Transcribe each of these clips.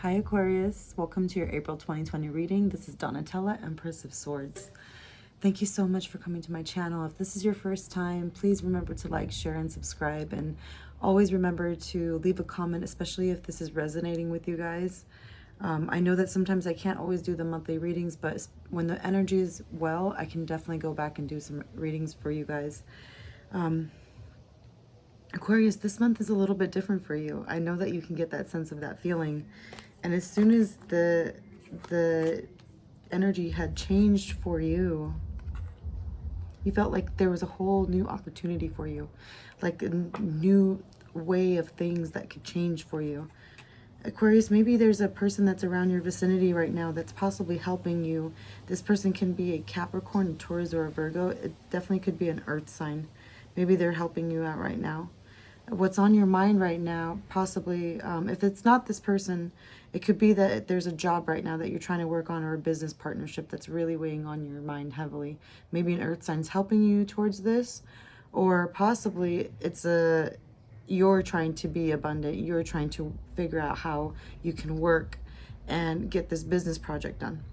Hi Aquarius, welcome to your April 2020 reading. This is Donatella, Empress of Swords. Thank you so much for coming to my channel. If this is your first time, please remember to like, share, and subscribe. And always remember to leave a comment, especially if this is resonating with you guys. I know that sometimes I can't always do the monthly readings, but when the energy is well, I can definitely go back and do some readings for you guys. Aquarius, this month is a little bit different for you. I know that you can get that sense of that feeling. And as soon as the energy had changed for you, you felt like there was a whole new opportunity for you, like a new way of things that could change for you. Aquarius, maybe there's a person that's around your vicinity right now that's possibly helping you. This person can be a Capricorn, a Taurus, or a Virgo. It definitely could be an earth sign. Maybe they're helping you out right now. What's on your mind right now, possibly, if it's not this person, it could be that there's a job right now that you're trying to work on, or a business partnership that's really weighing on your mind heavily. Maybe an earth sign's helping you towards this, or possibly it's you're trying to be abundant. You're trying to figure out how you can work and get this business project done.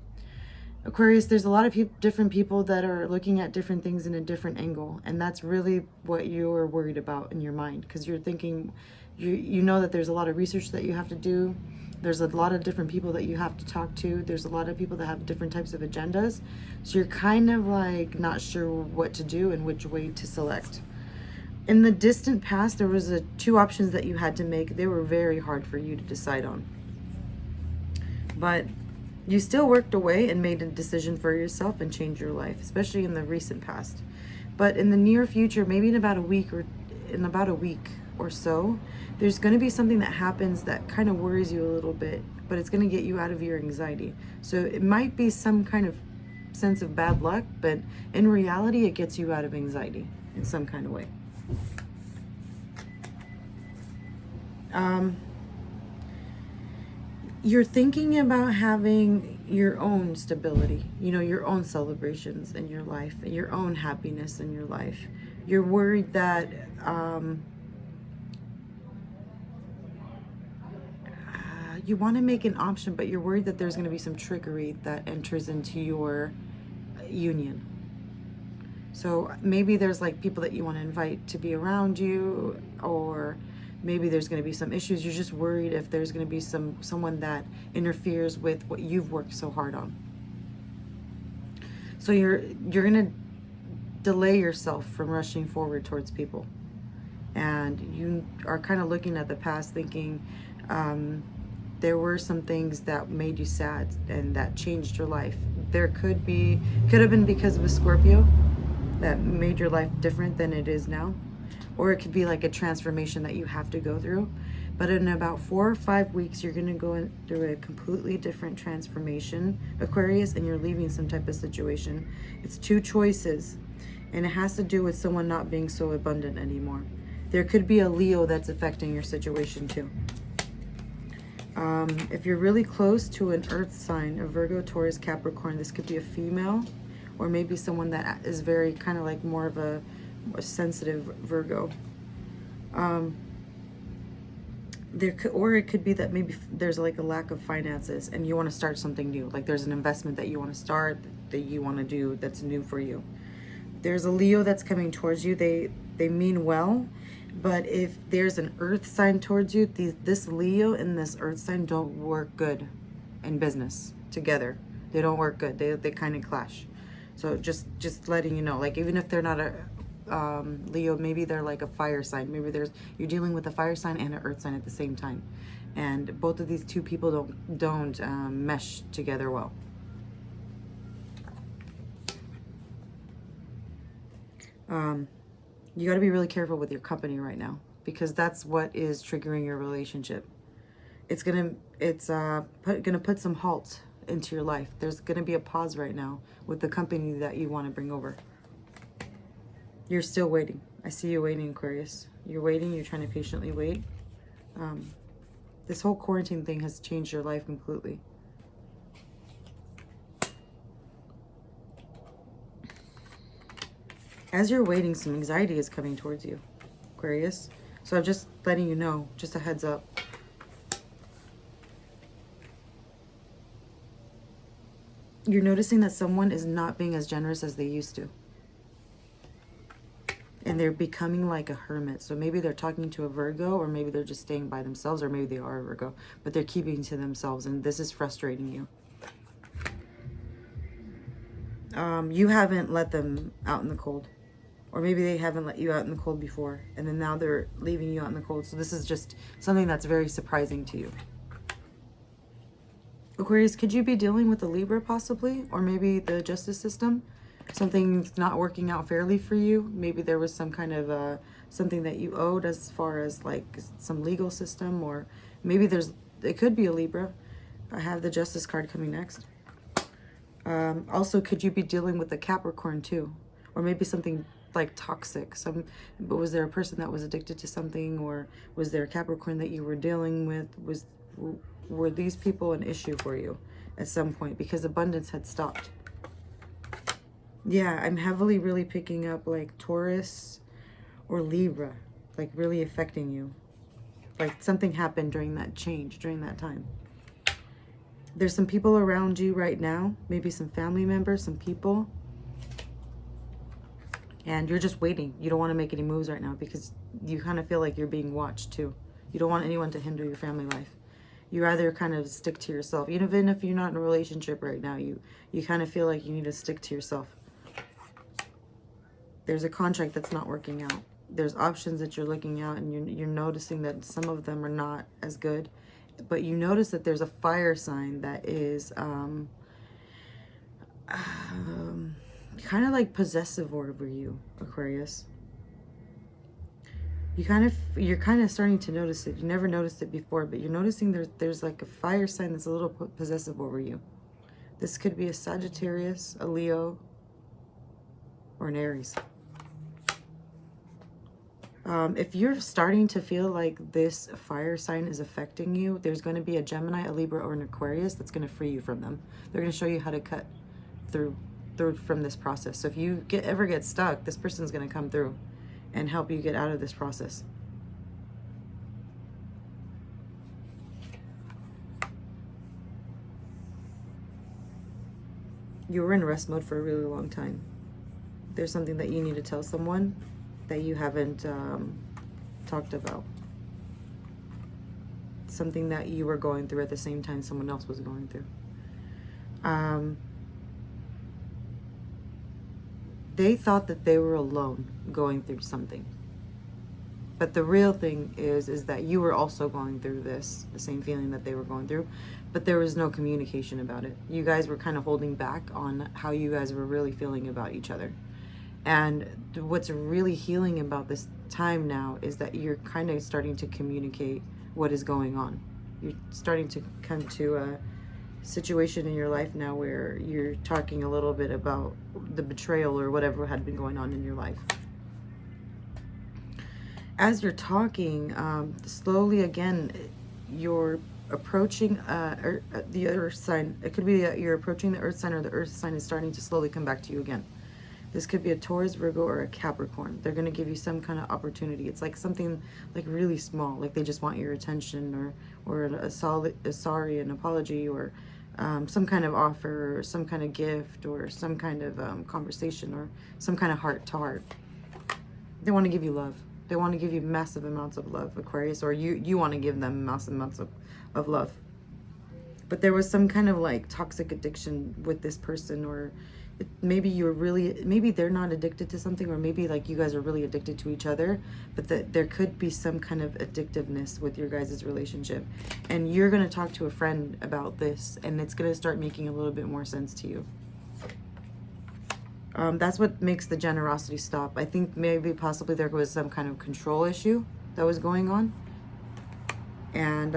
Aquarius, there's a lot of different people that are looking at different things in a different angle, and that's really what you're worried about in your mind, because you're thinking, you know that there's a lot of research that you have to do. There's a lot of different people that you have to talk to. There's a lot of people that have different types of agendas, so you're kind of like not sure what to do and which way to select. In the distant past, there was two options that you had to make. They were very hard for you to decide on, but you still worked away and made a decision for yourself and changed your life, especially in the recent past. But in the near future, maybe in about a week or so, there's going to be something that happens that kind of worries you a little bit, but it's going to get you out of your anxiety. So it might be some kind of sense of bad luck, but in reality, it gets you out of anxiety in some kind of way. You're thinking about having your own stability, your own celebrations in your life, and your own happiness in your life. You're worried that you want to make an option, but you're worried that there's going to be some trickery that enters into your union. So maybe there's like people that you want to invite to be around you, or maybe there's going to be some issues. You're just worried if there's going to be someone that interferes with what you've worked so hard on. So you're going to delay yourself from rushing forward towards people. And you are kind of looking at the past thinking there were some things that made you sad and that changed your life. There could have been because of a Scorpio that made your life different than it is now. Or it could be like a transformation that you have to go through. But in about 4 or 5 weeks, you're going to go through a completely different transformation, Aquarius, and you're leaving some type of situation. It's two choices, and it has to do with someone not being so abundant anymore. There could be a Leo that's affecting your situation too. If you're really close to an earth sign, a Virgo, Taurus, Capricorn, this could be a female, or maybe someone that is very kind of like more of a sensitive Virgo. Or it could be that maybe there's like a lack of finances and you want to start something new. Like there's an investment that you want to start, that you want to do, that's new for you. There's a Leo that's coming towards you. They mean well, but if there's an earth sign towards you, this Leo and this earth sign don't work good in business together. They don't work good. They kind of clash. So just letting you know, like even if they're not a Leo, maybe they're like a fire sign. Maybe you're dealing with a fire sign and an earth sign at the same time, and both of these two people don't mesh together well. You got to be really careful with your company right now, because that's what is triggering your relationship. It's gonna put some halt into your life. There's gonna be a pause right now with the company that you want to bring over. You're still waiting. I see you waiting, Aquarius. You're waiting. You're trying to patiently wait. This whole quarantine thing has changed your life completely. As you're waiting, some anxiety is coming towards you, Aquarius. So I'm just letting you know, just a heads up. You're noticing that someone is not being as generous as they used to. And they're becoming like a hermit. So maybe they're talking to a Virgo, or maybe they're just staying by themselves, or maybe they are a Virgo, but they're keeping to themselves, and this is frustrating you. You haven't let them out in the cold. Or maybe they haven't let you out in the cold before, and then now they're leaving you out in the cold. So this is just something that's very surprising to you. Aquarius, could you be dealing with a Libra possibly? Or maybe the justice system? Something's not working out fairly for you. Maybe there was some kind of something that you owed as far as like some legal system, or maybe it could be a Libra. I have the Justice card coming next. Also, could you be dealing with a Capricorn too? Or maybe something like toxic. But was there a person that was addicted to something, or was there a Capricorn that you were dealing with? Were these people an issue for you at some point? Because abundance had stopped. Yeah, I'm heavily really picking up like Taurus or Libra, like really affecting you. Like something happened during that change, during that time. There's some people around you right now, maybe some family members, some people. And you're just waiting. You don't want to make any moves right now because you kind of feel like you're being watched too. You don't want anyone to hinder your family life. You rather kind of stick to yourself. Even if you're not in a relationship right now, you kind of feel like you need to stick to yourself. There's a contract that's not working out. There's options that you're looking at, and you're noticing that some of them are not as good. But you notice that there's a fire sign that is kind of like possessive over you, Aquarius. You're kind of starting to notice it. You never noticed it before, but you're noticing there's like a fire sign that's a little possessive over you. This could be a Sagittarius, a Leo, or an Aries. If you're starting to feel like this fire sign is affecting you, there's going to be a Gemini, a Libra, or an Aquarius that's going to free you from them. They're going to show you how to cut through from this process. So if you ever get stuck, this person's going to come through and help you get out of this process. You were in rest mode for a really long time. There's something that you need to tell someone that you haven't talked about. Something that you were going through at the same time someone else was going through. They thought that they were alone going through something. But the real thing is that you were also going through this, the same feeling that they were going through, but there was no communication about it. You guys were kind of holding back on how you guys were really feeling about each other. And what's really healing about this time now is that you're kind of starting to communicate what is going on. You're starting to come to a situation in your life now where you're talking a little bit about the betrayal or whatever had been going on in your life. As you're talking, slowly again, you're approaching the earth sign. It could be that you're approaching the earth sign, or the earth sign is starting to slowly come back to you again. This could be a Taurus, Virgo, or a Capricorn. They're going to give you some kind of opportunity. It's like something like really small, like they just want your attention, or a sorry, an apology, or some kind of offer, or some kind of gift, or some kind of conversation, or some kind of heart-to-heart. They want to give you love. They want to give you massive amounts of love, Aquarius, or you want to give them massive amounts of love. But there was some kind of like toxic addiction with this person, or maybe maybe they're not addicted to something, or maybe like you guys are really addicted to each other, but there could be some kind of addictiveness with your guys' relationship. And you're going to talk to a friend about this, and it's going to start making a little bit more sense to you. That's what makes the generosity stop. I think maybe possibly there was some kind of control issue that was going on. And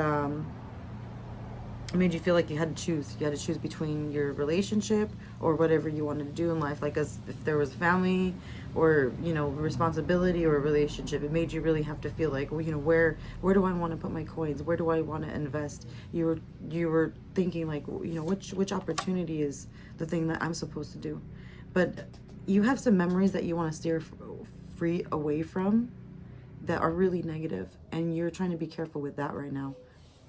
it made you feel like you had to choose. You had to choose between your relationship or whatever you wanted to do in life. Like if there was family or, responsibility or a relationship, it made you really have to feel like, well, where do I want to put my coins? Where do I want to invest? You were thinking like, which opportunity is the thing that I'm supposed to do? But you have some memories that you want to steer free away from that are really negative, and you're trying to be careful with that right now.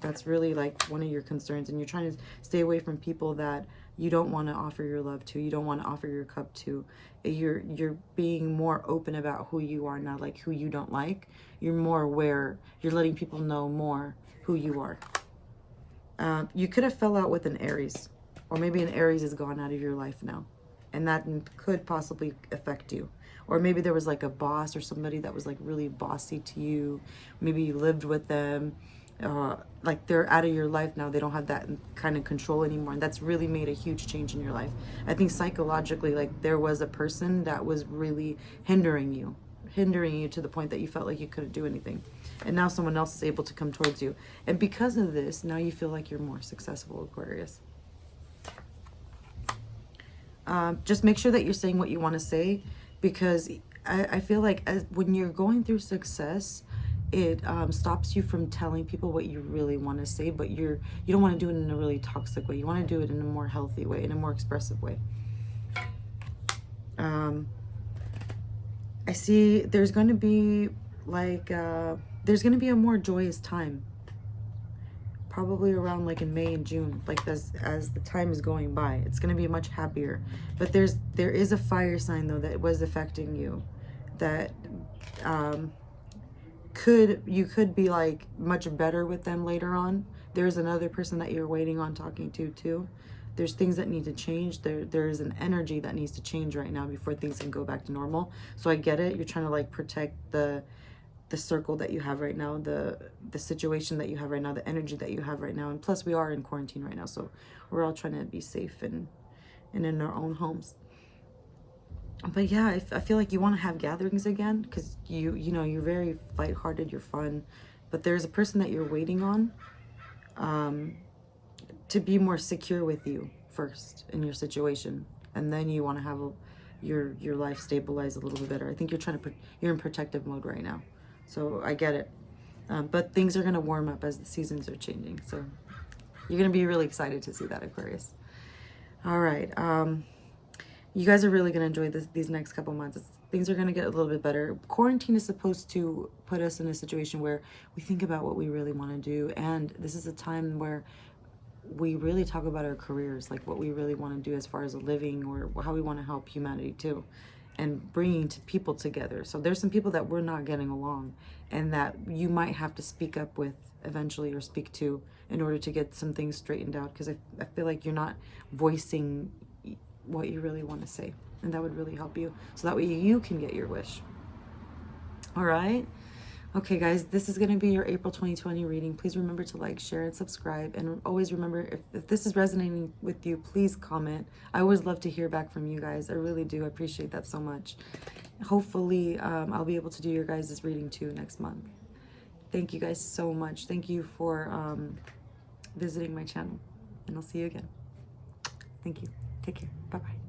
That's really like one of your concerns, and you're trying to stay away from people that you don't want to offer your love to, you don't want to offer your cup to. You're being more open about who you are, not like who you don't like. You're more aware. You're letting people know more who you are. You could have fell out with an Aries, or maybe an Aries is gone out of your life now, and that could possibly affect you. Or maybe there was like a boss or somebody that was like really bossy to you. Maybe you lived with them. Like they're out of your life now. They don't have that kind of control anymore. And that's really made a huge change in your life. I think psychologically, like there was a person that was really hindering you to the point that you felt like you couldn't do anything. And now someone else is able to come towards you. And because of this, now you feel like you're more successful, Aquarius. Just make sure that you're saying what you want to say, because I feel like when you're going through success, it stops you from telling people what you really want to say, but you don't want to do it in a really toxic way. You want to do it in a more healthy way, in a more expressive way. I see there's going to be like there's going to be a more joyous time, probably around like in May and June, like as the time is going by. It's going to be much happier. But there is a fire sign though that was affecting you, that you could be like much better with them later on. There's another person that you're waiting on talking to too. There's things that need to change. There is an energy that needs to change right now before things can go back to normal. So I get it. You're trying to like protect the circle that you have right now, the situation that you have right now, the energy that you have right now. And plus we are in quarantine right now, so we're all trying to be safe and in our own homes. But yeah, I feel like you want to have gatherings again, because you know, you're very lighthearted, you're fun. But there's a person that you're waiting on to be more secure with you first in your situation, and then you want to have your life stabilize a little bit better. I think you're in protective mode right now, so I get it. But things are going to warm up as the seasons are changing, so you're going to be really excited to see that, Aquarius. All right, you guys are really going to enjoy these next couple months. Things are going to get a little bit better. Quarantine is supposed to put us in a situation where we think about what we really want to do, and this is a time where we really talk about our careers, like what we really want to do as far as a living, or how we want to help humanity too, and bringing people together. So there's some people that we're not getting along, and that you might have to speak up with eventually, or speak to, in order to get some things straightened out, because I feel like you're not voicing what you really want to say, and that would really help you, so that way you can get your wish. All right. Okay, guys, this is going to be your April 2020 reading. Please remember to like, share, and subscribe. And always remember, if this is resonating with you, please comment. I always love to hear back from you guys. I really do. I appreciate that so much. Hopefully, I'll be able to do your guys' reading too next month. Thank you guys so much. Thank you for visiting my channel. And I'll see you again. Thank you. Take care. Bye-bye.